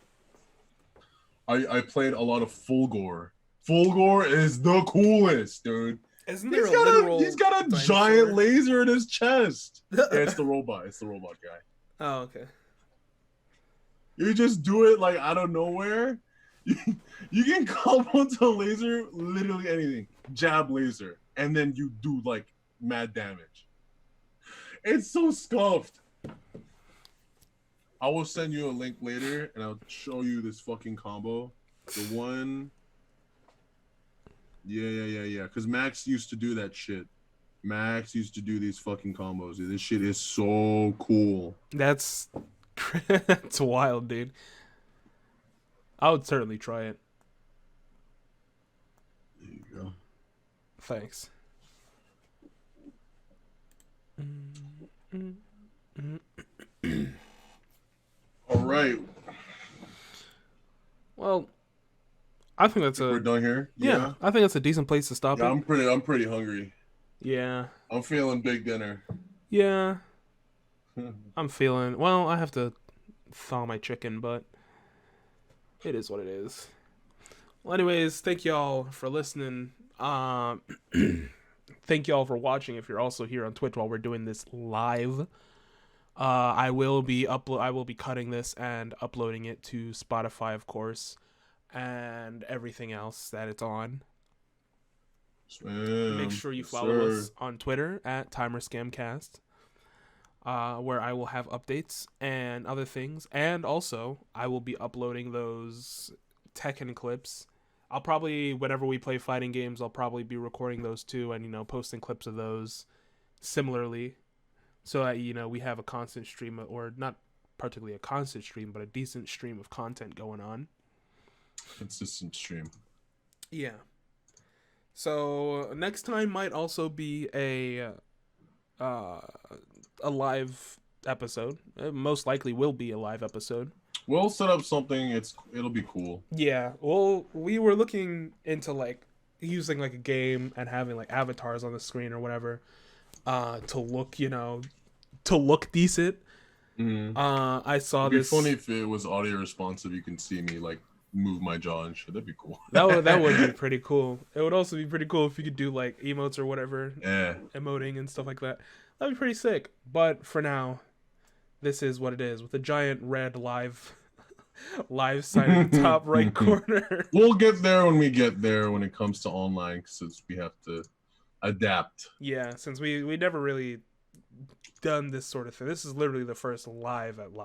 I played a lot of Fulgore. Fulgore is the coolest, dude. Isn't there a literal he's got a dinosaur? giant laser in his chest. Yeah, it's the robot. It's the robot guy. Oh, okay. You just do it like out of nowhere. You can combo to laser literally anything. Jab laser. And then you do like mad damage. It's so scuffed. I will send you a link later and I'll show you this fucking combo. The one. Yeah. Because Max used to do that shit. Max used to do these fucking combos. Dude. This shit is so cool. That's wild, dude. I would certainly try it. There you go. Thanks. All right. Well, I think that's we're done here. Yeah, I think that's a decent place to stop it. I'm pretty hungry. Yeah. I'm feeling big dinner. Yeah. I'm feeling, well, I have to thaw my chicken, but it is what it is. Well, anyways, thank y'all for listening. Thank y'all for watching. If you're also here on Twitch while we're doing this live, I will be cutting this and uploading it to Spotify, of course, and everything else that it's on. Make sure you follow us on Twitter at TimerScamCast, where I will have updates and other things. And also, I will be uploading those Tekken clips. I'll probably, whenever we play fighting games, I'll probably be recording those too and, posting clips of those similarly. So that, we have a constant stream, or not particularly a constant stream, but a decent stream of content going on. Consistent stream. Yeah. So next time might also be a live episode. It most likely will be a live episode. We'll set up something. It'll be cool. Yeah. Well, we were looking into using a game and having avatars on the screen or whatever, to look decent. Mm-hmm. I saw It'd be this. funny if it was audio responsive. You can see me move my jaw and shit. That'd be cool. that would be pretty cool. It would also be pretty cool if you could do emotes or whatever. Yeah. Emoting and stuff like that. That'd be pretty sick. But for now, this is what it is, with a giant red live sign in the top right corner. We'll get there when we get there when it comes to online, since we have to adapt. Yeah, since we never really done this sort of thing. This is literally the first live at live.